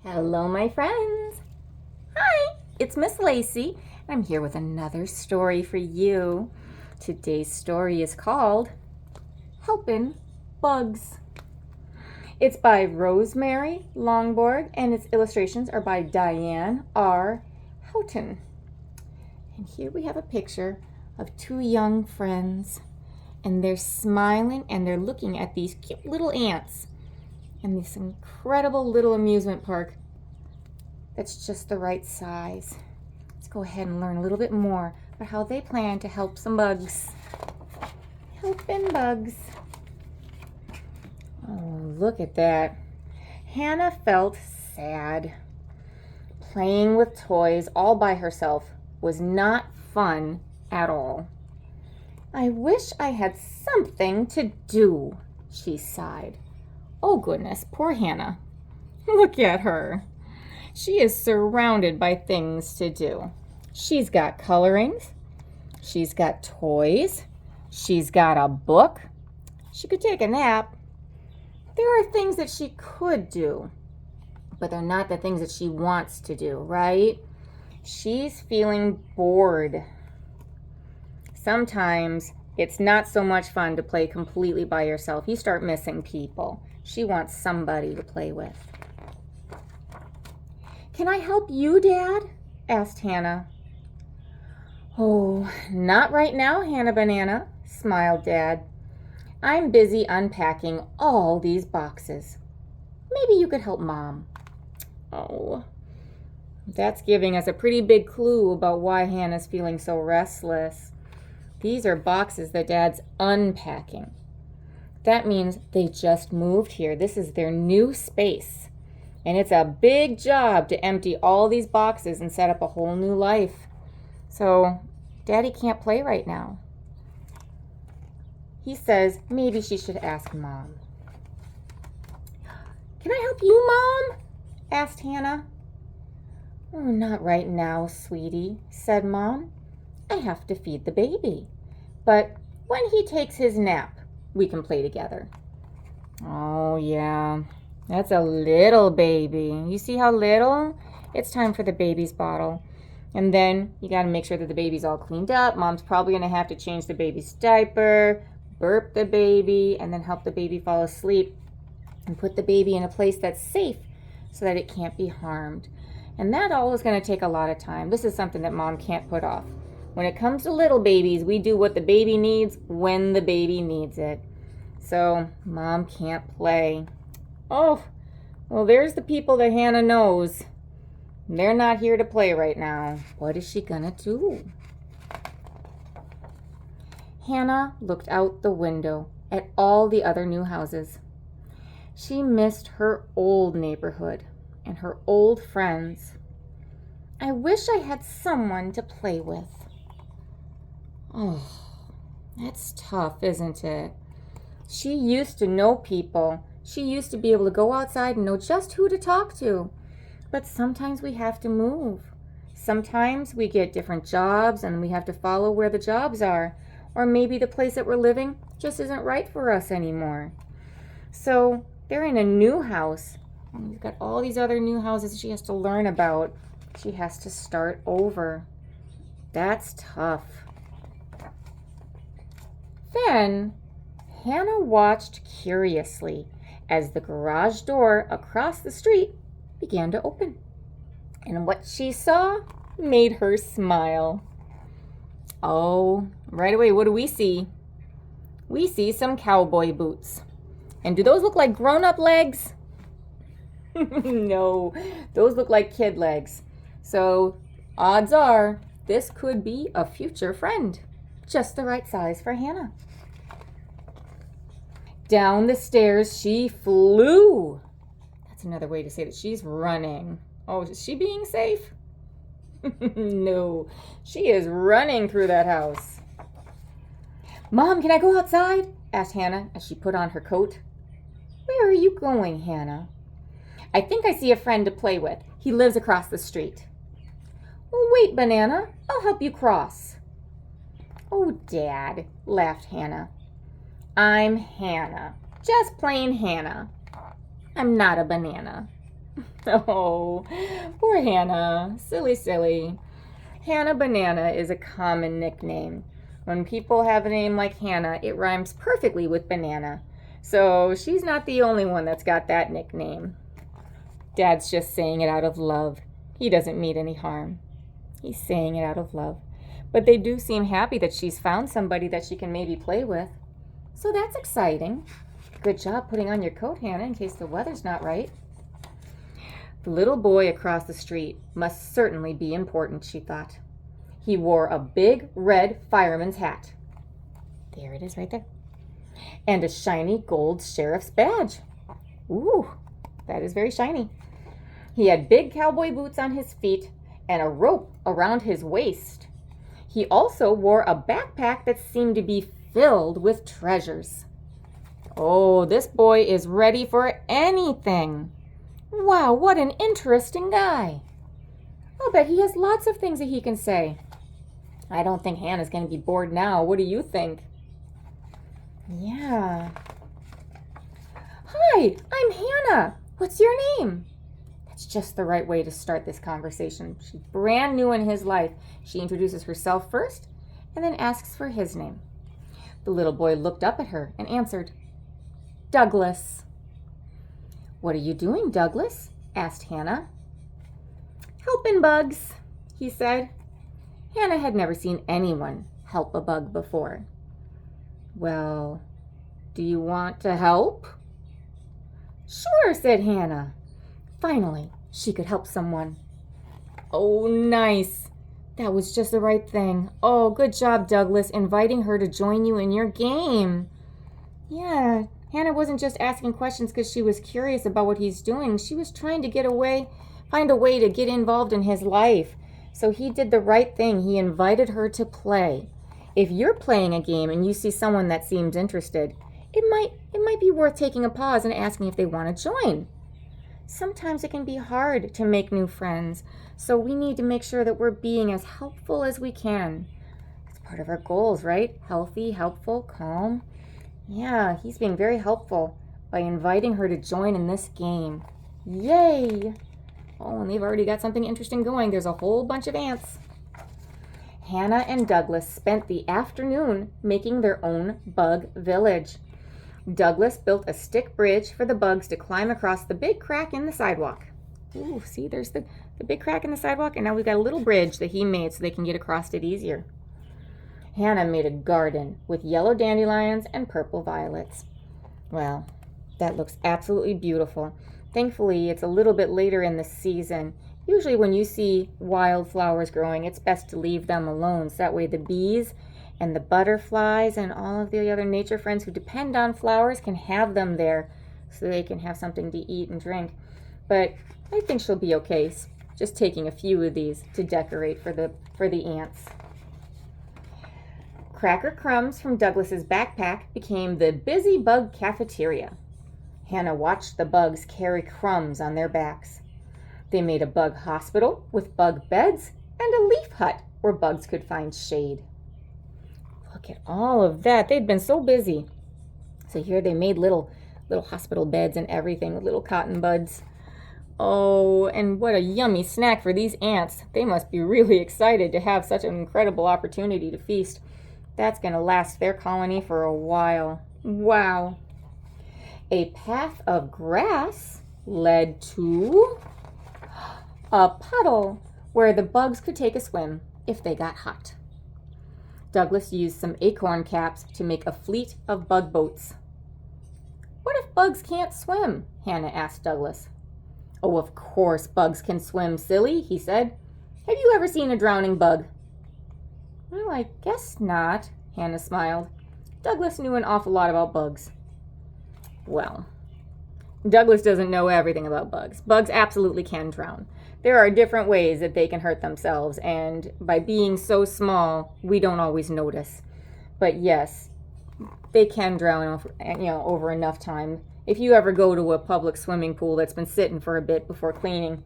Hello, my friends. Hi, it's Miss Lacey, and I'm here with another story for you. Today's story is called Helpin' Bugs. It's by Rosemary, Lonborg, and its illustrations are by Diane R Houghton. And here we have a picture of two young friends, and they're smiling and they're looking at these cute little ants in this incredible little amusement park that's just the right size. Let's go ahead and learn a little bit more about how they plan to help some bugs. Helping bugs. Oh, look at that. Hannah felt sad. Playing with toys all by herself was not fun at all. I wish I had something to do, she sighed. Oh goodness, poor Hannah. Look at her. She is surrounded by things to do. She's got colorings. She's got toys. She's got a book. She could take a nap. There are things that she could do, but they're not the things that she wants to do, right? She's feeling bored. Sometimes it's not so much fun to play completely by yourself. You start missing people. She wants somebody to play with. Can I help you, Dad? Asked Hannah. Oh, not right now, Hannah Banana, smiled Dad. I'm busy unpacking all these boxes. Maybe you could help Mom. Oh, that's giving us a pretty big clue about why Hannah's feeling so restless. These are boxes that Dad's unpacking. That means they just moved here. This is their new space. And it's a big job to empty all these boxes and set up a whole new life. So Daddy can't play right now. He says maybe she should ask Mom. Can I help you, Mom? Asked Hannah. Oh, not right now, sweetie, said Mom. I have to feed the baby. But when he takes his nap, we can play together. Oh, yeah. That's a little baby. You see how little? It's time for the baby's bottle. And then you got to make sure that the baby's all cleaned up. Mom's probably going to have to change the baby's diaper, burp the baby, and then help the baby fall asleep and put the baby in a place that's safe so that it can't be harmed. And that all is going to take a lot of time. This is something that Mom can't put off. When it comes to little babies, we do what the baby needs when the baby needs it. So Mom can't play. Oh, well, there's the people that Hannah knows. They're not here to play right now. What is she gonna do? Hannah looked out the window at all the other new houses. She missed her old neighborhood and her old friends. I wish I had someone to play with. Oh, that's tough, isn't it? She used to know people. She used to be able to go outside and know just who to talk to. But sometimes we have to move. Sometimes we get different jobs and we have to follow where the jobs are. Or maybe the place that we're living just isn't right for us anymore. So they're in a new house. And we've got all these other new houses she has to learn about. She has to start over. That's tough. Then Hannah watched curiously as the garage door across the street began to open. And what she saw made her smile. Oh, right away, what do we see? We see some cowboy boots. And do those look like grown-up legs? No, those look like kid legs. So odds are this could be a future friend. Just the right size for Hannah. Down the stairs she flew. That's another way to say that she's running. Oh, is she being safe? No, she is running through that house. Mom, can I go outside? Asked Hannah as she put on her coat. Where are you going, Hannah? I think I see a friend to play with. He lives across the street. Oh, wait, Banana. I'll help you cross. Oh, Dad, laughed Hannah. I'm Hannah. Just plain Hannah. I'm not a banana. Oh, poor Hannah. Silly, silly. Hannah Banana is a common nickname. When people have a name like Hannah, it rhymes perfectly with banana. So she's not the only one that's got that nickname. Dad's just saying it out of love. He doesn't mean any harm. He's saying it out of love. But they do seem happy that she's found somebody that she can maybe play with. So that's exciting. Good job putting on your coat, Hannah, in case the weather's not right. The little boy across the street must certainly be important, she thought. He wore a big red fireman's hat. There it is right there. And a shiny gold sheriff's badge. Ooh, that is very shiny. He had big cowboy boots on his feet and a rope around his waist. He also wore a backpack that seemed to be filled with treasures. Oh, this boy is ready for anything. Wow, what an interesting guy. I'll bet he has lots of things that he can say. I don't think Hannah's going to be bored now. What do you think? Yeah. Hi, I'm Hannah. What's your name? That's just the right way to start this conversation. She's brand new in his life. She introduces herself first and then asks for his name. The little boy looked up at her and answered, Douglas. What are you doing, Douglas? Asked Hannah. Helpin' bugs, he said. Hannah had never seen anyone help a bug before. Well, do you want to help? Sure, said Hannah. Finally, she could help someone. Oh, nice. That was just the right thing. Oh, good job, Douglas, inviting her to join you in your game. Yeah, Hannah wasn't just asking questions because she was curious about what he's doing. She was trying to find a way to get involved in his life. So he did the right thing. He invited her to play. If you're playing a game and you see someone that seems interested, it might be worth taking a pause and asking if they want to join. Sometimes it can be hard to make new friends, so we need to make sure that we're being as helpful as we can. It's part of our goals, right? Healthy, helpful, calm. Yeah, he's being very helpful by inviting her to join in this game. Yay! Oh, and they've already got something interesting going. There's a whole bunch of ants. Hannah and Douglas spent the afternoon making their own bug village. Douglas built a stick bridge for the bugs to climb across the big crack in the sidewalk. Ooh, see, there's the big crack in the sidewalk, and now we've got a little bridge that he made so they can get across it easier. Hannah made a garden with yellow dandelions and purple violets. Well, that looks absolutely beautiful. Thankfully, it's a little bit later in the season. Usually when you see wildflowers growing, it's best to leave them alone, so that way the bees and the butterflies and all of the other nature friends who depend on flowers can have them there so they can have something to eat and drink. But I think she'll be okay, just taking a few of these to decorate for the ants. Cracker crumbs from Douglas's backpack became the busy bug cafeteria. Hannah watched the bugs carry crumbs on their backs. They made a bug hospital with bug beds and a leaf hut where bugs could find shade. Look at all of that. They'd been so busy. So here they made little hospital beds and everything with little cotton buds. Oh, and what a yummy snack for these ants. They must be really excited to have such an incredible opportunity to feast. That's going to last their colony for a while. Wow. A path of grass led to a puddle where the bugs could take a swim if they got hot. Douglas used some acorn caps to make a fleet of bug boats. What if bugs can't swim? Hannah asked Douglas. Oh, of course bugs can swim, silly, he said. Have you ever seen a drowning bug? Well, I guess not, Hannah smiled. Douglas knew an awful lot about bugs. Well, Douglas doesn't know everything about bugs. Bugs absolutely can drown. There are different ways that they can hurt themselves, and by being so small, we don't always notice. But yes, they can drown over enough time. If you ever go to a public swimming pool that's been sitting for a bit before cleaning,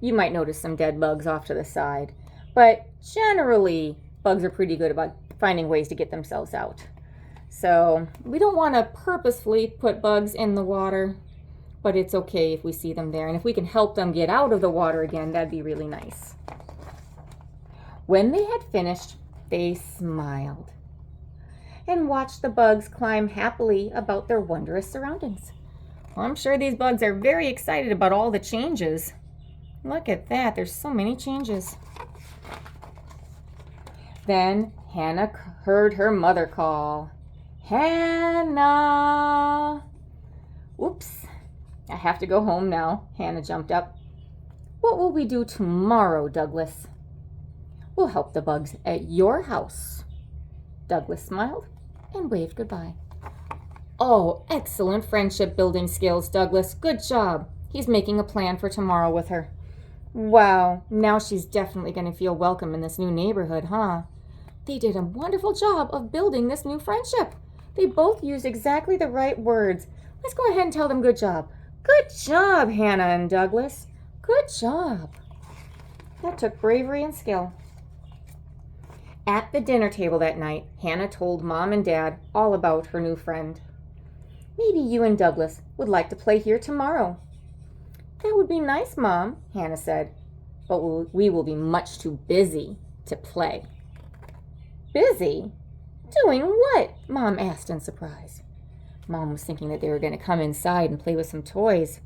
you might notice some dead bugs off to the side. But generally, bugs are pretty good about finding ways to get themselves out. So we don't want to purposefully put bugs in the water, but it's okay if we see them there. And if we can help them get out of the water again, that'd be really nice. When they had finished, they smiled and watched the bugs climb happily about their wondrous surroundings. Well, I'm sure these bugs are very excited about all the changes. Look at that, there's so many changes. Then Hannah heard her mother call. Hannah! Oops, I have to go home now. Hannah jumped up. What will we do tomorrow, Douglas? We'll help the bugs at your house. Douglas smiled and waved goodbye. Oh, excellent friendship building skills, Douglas. Good job. He's making a plan for tomorrow with her. Wow, now she's definitely going to feel welcome in this new neighborhood, huh? They did a wonderful job of building this new friendship. They both used exactly the right words. Let's go ahead and tell them good job. Good job, Hannah and Douglas. Good job. That took bravery and skill. At the dinner table that night, Hannah told Mom and Dad all about her new friend. Maybe you and Douglas would like to play here tomorrow. That would be nice, Mom, Hannah said, but we will be much too busy to play. Busy? Doing what? Mom asked in surprise. Mom was thinking that they were going to come inside and play with some toys.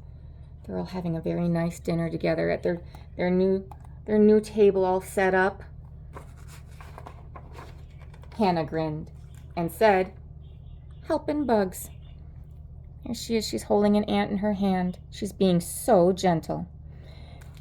They're all having a very nice dinner together at their new table all set up. Hannah grinned and said, Helpin' bugs. Here she is. She's holding an ant in her hand. She's being so gentle.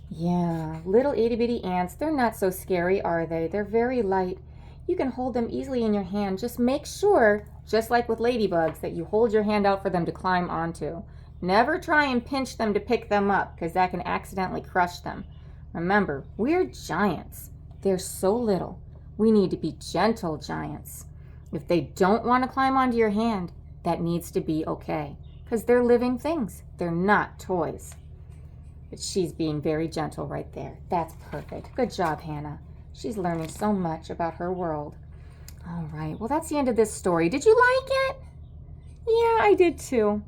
Yeah, little itty-bitty ants, they're not so scary, are they? They're very light. You can hold them easily in your hand. Just make sure, just like with ladybugs, that you hold your hand out for them to climb onto. Never try and pinch them to pick them up, because that can accidentally crush them. Remember, we're giants. They're so little. We need to be gentle giants. If they don't want to climb onto your hand, that needs to be okay, because they're living things. They're not toys. But she's being very gentle right there. That's perfect. Good job, Hannah. She's learning so much about her world. All right, well, that's the end of this story. Did you like it? Yeah, I did too.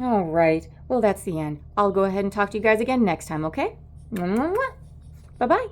All right, well, that's the end. I'll go ahead and talk to you guys again next time, okay? Bye-bye.